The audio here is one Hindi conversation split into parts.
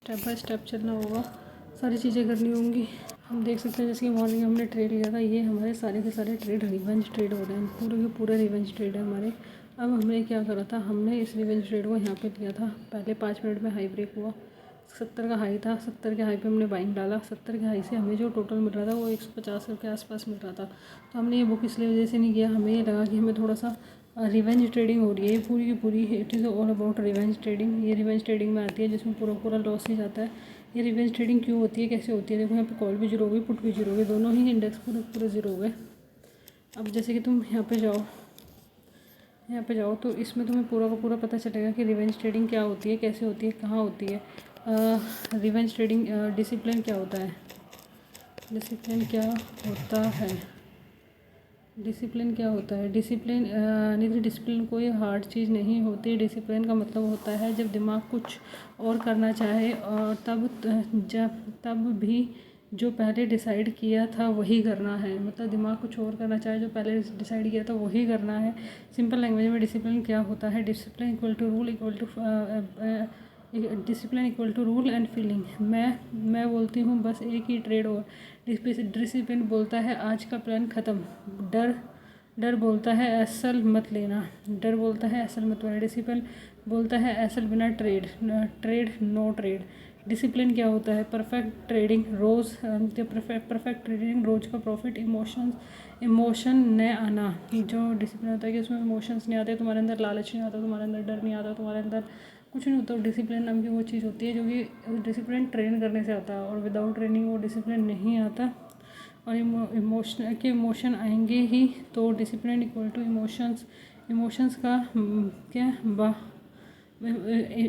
स्टेप बाय स्टेप चलना होगा, सारी चीज़ें करनी होंगी। हम देख सकते हैं जैसे कि मॉर्निंग हमने ट्रेड लिया था, ये हमारे सारे के सारे ट्रेड रिवेंज ट्रेड हो रहे हैं, पूरे के पूरे रिवेंज ट्रेड है हमारे। अब हमने क्या करा था, हमने इस रिवेंज ट्रेड को यहाँ पे लिया था, पहले 5 मिनट में हाई ब्रेक हुआ, 70 का हाई था, 70 के हाई पे हमने बाइंग डाला, 70 के हाई से हमें जो टोटल मिल रहा था वो 150 के आसपास मिल रहा था। तो हमने ये बुक इसलिए वजह से नहीं किया, हमें ये लगा कि हमें थोड़ा सा रिवेंज ट्रेडिंग हो रही है पूरी की पूरी, it is all about revenge trading. ये रिवेंज ट्रेडिंग में आती है जिसमें पूरा पूरा लॉस ही जाता है। ये रिवेंज ट्रेडिंग क्यों होती है, कैसे होती है, देखो यहाँ पे कॉल भी जीरो हो गई, पुट भी जीरो हो गई, दोनों ही इंडेक्स पूरे पूरे जीरो हो गए। अब जैसे कि तुम यहाँ पे जाओ तो इसमें तुम्हें पूरा का पूरा पता चलेगा कि रिवेंज ट्रेडिंग क्या होती है, कैसे होती है, कहाँ होती है। रिवेंज ट्रेडिंग डिसिप्लिन क्या होता है, डिसिप्लिन क्या होता है, डिसिप्लिन क्या होता है। डिसिप्लिन नहीं, डिसिप्लिन कोई हार्ड चीज़ नहीं होती। डिसिप्लिन का मतलब होता है जब दिमाग कुछ और करना चाहे और तब भी जो पहले डिसाइड किया था वही करना है। मतलब दिमाग कुछ और करना चाहे, जो पहले डिसाइड किया था वही करना है। सिंपल लैंग्वेज में डिसिप्लिन क्या होता है, discipline equal to rule equal to discipline equal to rule and feeling. मैं बोलती हूँ बस एक ही ट्रेड और, डिसिप्लिन बोलता है आज का प्लान ख़त्म, डर बोलता है एसल मत लेना, डर बोलता है एसल मत लेना। डिसिप्लिन बोलता है एसल बिना ट्रेड नो ट्रेड। डिसिप्लिन क्या होता है, परफेक्ट ट्रेडिंग रोज़, परफेक्ट ट्रेडिंग रोज़ का प्रॉफिट, इमोशन न आना। जो डिसिप्लिन होता है कि उसमें इमोशंस नहीं आते, तुम्हारे अंदर लालच नहीं आता, तुम्हारे अंदर डर नहीं आता, तुम्हारे अंदर कुछ नहीं होता। डिसिप्लिन नाम की वो चीज़ होती है जो कि डिसिप्लिन ट्रेन करने से आता है, और विदाउट ट्रेनिंग वो डिसिप्लिन नहीं आता। और इमोशन आएंगे ही। तो डिसिप्लिन इक्वल टू इमोशंस का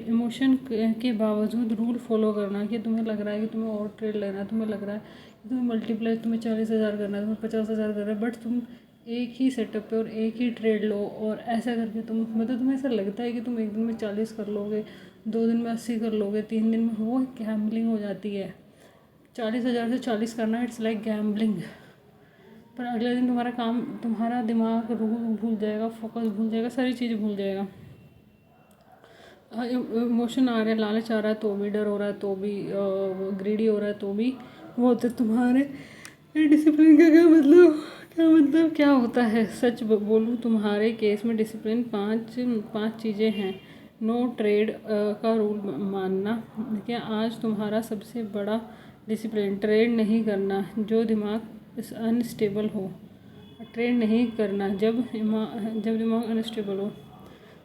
इमोशन के बावजूद रूल फॉलो करना। कि तुम्हें लग रहा है कि तुम्हें और ट्रेड लेना है, तुम्हें लग रहा है कि तुम्हें मल्टीप्लाई, तुम्हें 40,000 करना है, तुम्हें 50,000 करना है, बट तुम एक ही सेटअप पे और एक ही ट्रेड लो, और ऐसा करके मतलब तुम्हें ऐसा लगता है कि तुम एक दिन में 40 कर लोगे, 2 दिन में 80 कर लोगे, 3 दिन में, वो गैम्बलिंग हो जाती है। 40,000 से 40 करना, इट्स लाइक गैम्बलिंग। पर अगले दिन तुम्हारा दिमाग भूल जाएगा, फोकस भूल जाएगा, सारी चीज़ें भूल जाएगा। इमोशन आ रहा है, लालच आ रहा है तो भी, डर हो रहा है तो भी, ग्रीडी हो रहा है तो भी, वो होते तुम्हारे। डिसिप्लिन का क्या होता है। सच बोलूँ तुम्हारे केस में डिसिप्लिन पाँच चीज़ें हैं। नो ट्रेड का रूल मानना, क्या आज तुम्हारा सबसे बड़ा डिसिप्लिन। ट्रेड नहीं करना जो दिमाग अनस्टेबल हो, ट्रेड नहीं करना जब दिमाग अनस्टेबल हो।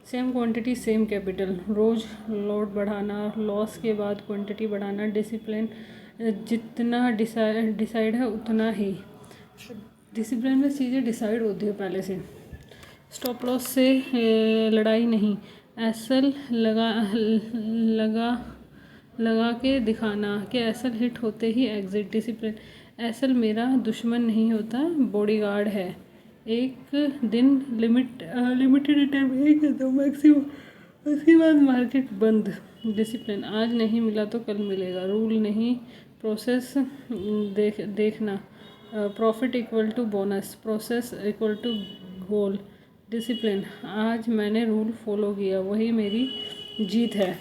सेम क्वांटिटी सेम कैपिटल, रोज़ लोड बढ़ाना, लॉस के बाद क्वांटिटी बढ़ाना। डिसिप्लिन जितना डिसाइड है उतना ही। डिसिप्लिन में चीज़ें डिसाइड होती है पहले से। स्टॉप लॉस से लड़ाई नहीं, एसल लगा के दिखाना कि एसल हिट होते ही एग्जिट। डिसिप्लिन एसल मेरा दुश्मन नहीं होता, बॉडीगार्ड है। एक दिन लिमिटेड टाइम ही करता हूँ मैक्सिमम, उसके बाद मार्केट बंद। डिसिप्लिन आज नहीं मिला तो कल मिलेगा, रूल नहीं प्रोसेस देखना। Profit equal to bonus, process equal to goal. Discipline आज मैंने रूल फॉलो किया, वही मेरी जीत है।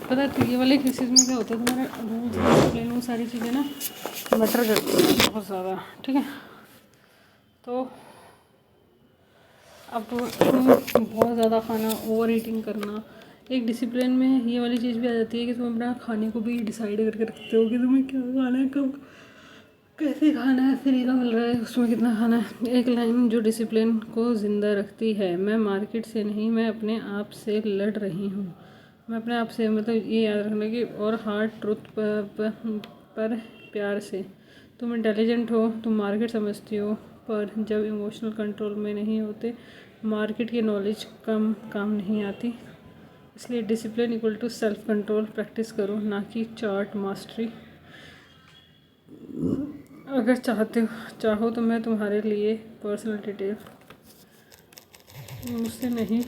पता है ये वाले केसेस में क्या होता है, तुम्हारा रूल्स डिसिप्लिन वो सारी चीज़ें ना मैटर करती हैं बहुत ज़्यादा, ठीक है। तो अब बहुत ज़्यादा खाना, ओवर ईटिंग करना, एक डिसिप्लिन में ये वाली चीज़ भी आ जाती है कि तुम अपना खाने को भी डिसाइड करके रखते हो कि तुम्हें क्या खाना है, कब कैसे खाना है, फ्री का मिल रहा है उसमें कितना खाना है। एक लाइन जो डिसिप्लिन को ज़िंदा रखती है, मैं मार्केट से नहीं, मैं अपने आप से लड़ रही हूँ। मैं अपने आप से, मतलब ये याद रखना कि, और हार्ड ट्रुथ पर प्यार से। तुम इंटेलिजेंट हो, तुम मार्केट समझती हो, पर जब इमोशनल कंट्रोल में नहीं होते, मार्केट की नॉलेज काम नहीं आती। इसलिए discipline equal to self control practice करो, ना कि चार्ट मास्टरी। अगर चाहो तो मैं तुम्हारे लिए पर्सनल डिटेल मुझसे नहीं,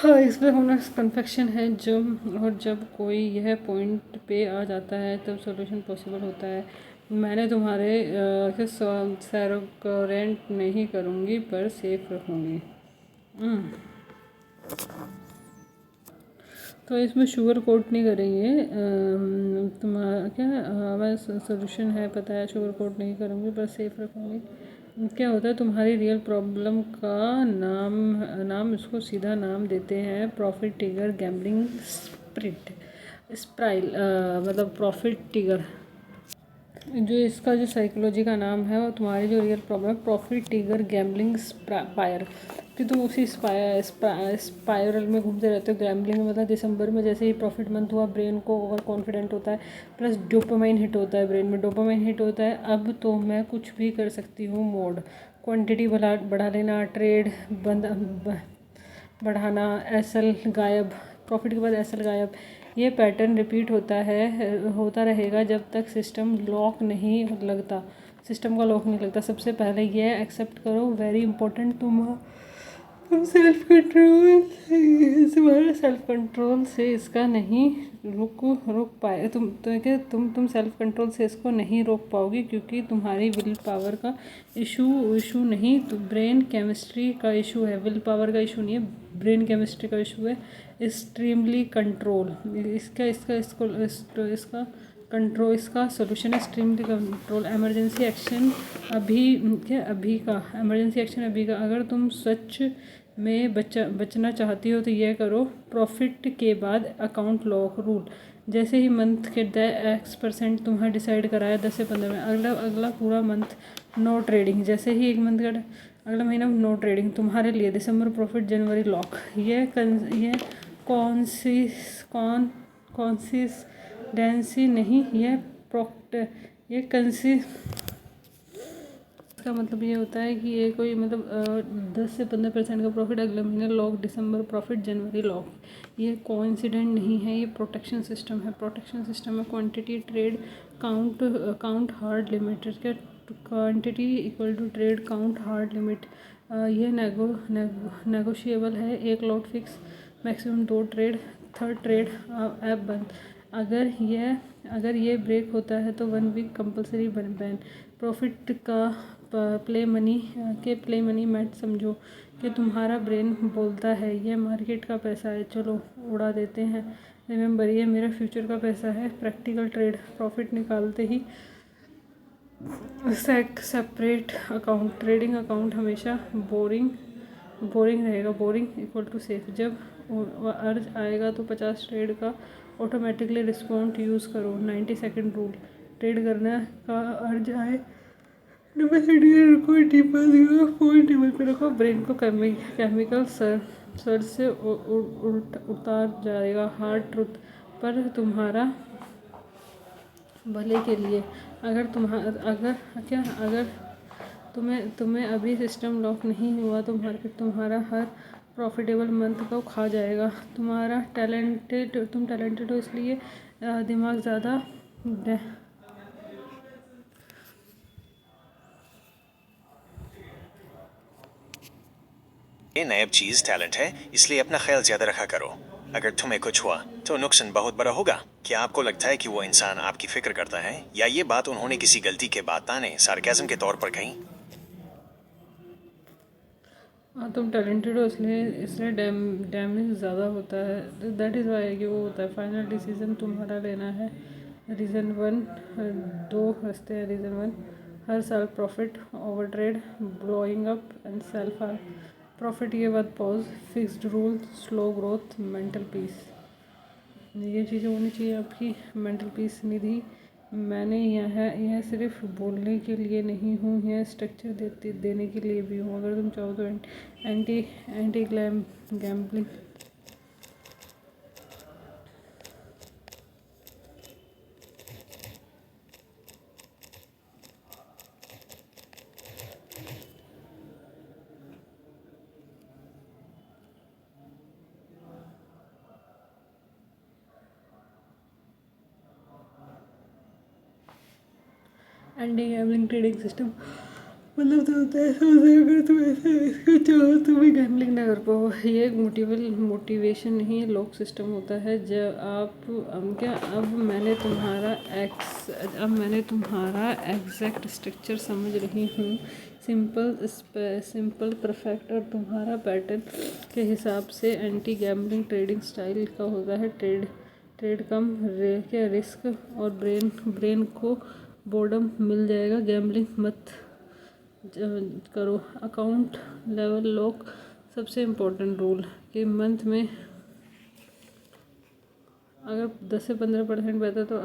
हाँ, इसमें होना कन्फेक्शन है जब, और जब कोई यह पॉइंट पे आ जाता है तब सॉल्यूशन पॉसिबल होता है। मैंने तुम्हारे सैरोकरेंट नहीं करूँगी पर सेफ रखूँगी। तो इसमें शुगर कोट नहीं करेंगे। तुम्हारा क्या हमारा सोल्यूशन है पता है, शुगर कोट नहीं करूँगी पर सेफ रखूँगी। क्या होता है, तुम्हारी रियल प्रॉब्लम का नाम इसको सीधा नाम देते हैं प्रॉफिट टिगर गैम्बलिंग स्प्राइल, मतलब प्रॉफिट टिगर। जो इसका जो साइकोलॉजी का नाम है, वो तुम्हारी जो रियल प्रॉब्लम है प्रॉफिट टिगर गैम्बलिंग स्पायर, कि तुम उसी स्पायरल में घूमते रहते हो। गैम्बलिंग में मतलब दिसंबर में जैसे ही प्रॉफिट मंथ हुआ, ब्रेन को ओवर कॉन्फिडेंट होता है, प्लस डोपामाइन हिट होता है, ब्रेन में डोपामाइन हिट होता है। अब तो मैं कुछ भी कर सकती हूँ मोड, क्वांटिटी बढ़ा लेना, ट्रेड बढ़ाना, एसएल गायब, प्रॉफिट के बाद एसएल गायब। ये पैटर्न रिपीट होता रहेगा जब तक सिस्टम लॉक नहीं लगता, सिस्टम का लॉक नहीं लगता। सबसे पहले ये एक्सेप्ट करो, वेरी इंपॉर्टेंट, तुम सेल्फ कंट्रोल, तुम्हारे सेल्फ कंट्रोल से इसका नहीं रुक पाए, तुम सेल्फ कंट्रोल से इसको नहीं रोक पाओगी, क्योंकि तुम्हारी विल पावर का इशू नहीं, तो ब्रेन केमिस्ट्री का इशू है। विल पावर का इशू नहीं है, ब्रेन केमिस्ट्री का इशू है। एक्सट्रीमली कंट्रोल, इसका कंट्रोल, इसका सोल्यूशन है एक्सट्रीमली कंट्रोल। इमरजेंसी एक्शन अभी का, अगर तुम सच में बचना चाहती हो तो यह करो, प्रॉफिट के बाद अकाउंट लॉक रूल। जैसे ही मंथ के X% तुम्हें डिसाइड कराया 10 से 15 में, अगला पूरा मंथ नो ट्रेडिंग। जैसे ही एक मंथ का अगला महीना नो ट्रेडिंग तुम्हारे लिए। दिसंबर प्रॉफिट, जनवरी लॉक। ये कॉन्सिस्टेंसी नहीं, ये इसका मतलब ये होता है कि ये कोई मतलब 10 से 15% का प्रॉफिट अगले महीने लॉक, दिसंबर प्रॉफिट, जनवरी लॉक। ये कोइंसिडेंट नहीं है, ये प्रोटेक्शन सिस्टम है। Quantity trade count hard limited का, quantity equal to trade count hard limit. ये नेगोशिएबल है, एक lot fix, maximum 2 trade, third trade app बंद। अगर ये ब्रेक होता है तो 1 वीक कंपलसरी बैन। प्रॉफिट का प्ले मनी मैट समझो कि तुम्हारा ब्रेन बोलता है यह मार्केट का पैसा है, चलो उड़ा देते हैं। रिमेंबर, ये मेरा फ्यूचर का पैसा है। प्रैक्टिकल ट्रेड, प्रॉफिट निकालते ही सेपरेट अकाउंट। ट्रेडिंग अकाउंट हमेशा बोरिंग रहेगा, बोरिंग इक्वल टू सेफ। जब अर्ज आएगा तो 50 ट्रेड का ऑटोमेटिकली रिस्पॉन्ड यूज़ करो। 90 सेकेंड रूल, ट्रेड करने का अर्ज आए कोई टेबल पे रखो, ब्रेन को केमिकल सर से उतार जाएगा। हार्ड ट्रुथ, पर तुम्हारा भले के लिए। अगर तुम्हें अभी सिस्टम लॉक नहीं हुआ तो मार्केट तुम्हारा हर प्रॉफिटेबल मंथ को खा जाएगा। तुम टैलेंटेड हो, इसलिए दिमाग ज़्यादा ये नायब चीज टैलेंट है, इसलिए अपना ख्याल ज्यादा रखा करो। अगर तुम्हें कुछ हुआ तो नुकसान बहुत बड़ा होगा। क्या आपको लगता है कि वो इंसान आपकी फिक्र करता है, या ये बात उन्होंने किसी गलती के बाद ताने सार्केज्म के तौर पर कही? तुम टैलेंटेड हो, इसलिए डैमेज ज़्यादा होता है। दैट इज़ वाई कि वो होता है। फाइनल डिसीजन तुम्हारा लेना है। रीज़न 1, 2 रास्ते हैं। रीज़न 1, हर साल profit, over trade, blowing up and self harm. Profit के बाद pause, fixed rule, slow growth, mental peace. ये चीज़ें होनी चाहिए आपकी। मेंटल पीस निधि, मैंने यह सिर्फ बोलने के लिए नहीं हूँ, यह स्ट्रक्चर देने के लिए भी हूँ। अगर तुम चाहो तो एंटी गैम्बलिंग ट्रेडिंग सिस्टम मतलब तो होता है ऐसा होता है, अगर तुम ऐसे इसको चाहो तो भी गैम्बलिंग ना कर पाओ। ये एक मोटिवेशन नहीं, लॉक सिस्टम होता है। जब आप अब मैंने तुम्हारा एग्जैक्ट स्ट्रक्चर समझ रही हूँ। सिंपल परफेक्ट और तुम्हारा पैटर्न के हिसाब से एंटी गैम्बलिंग ट्रेडिंग स्टाइल का होता है। ट्रेड कम रिस्क और ब्रेन को बोर्डम मिल जाएगा। गैम्बलिंग मत करो। अकाउंट लेवल लॉक सबसे इम्पोर्टेंट रूल कि मंथ में अगर 10 से 15% बचा तो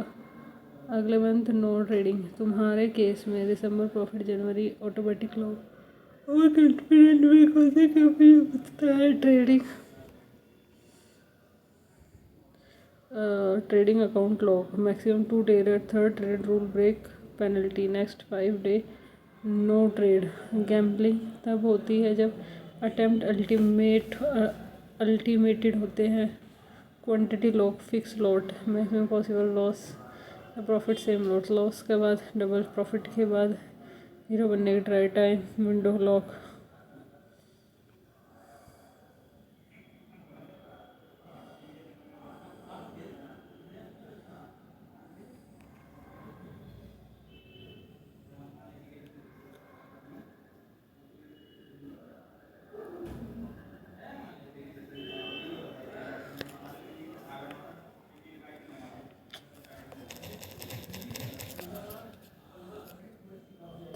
अगले मंथ नो ट्रेडिंग। तुम्हारे केस में दिसंबर प्रॉफिट, जनवरी ऑटोमेटिक लॉक और कॉन्फिडेंट वीक होते काफ़ी बचता है। Trading account lock maximum 2 trader, third trade rule break penalty, next 5 day no trade. Gambling तब होती है जब अटेम्प्ट अल्टीमेटेड होते हैं। Quantity lock fix lot, maximum possible loss profit same loss के बाद डबल प्रॉफिट के बाद 0 बनने की try time window lock.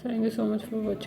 Thank you so much for watching.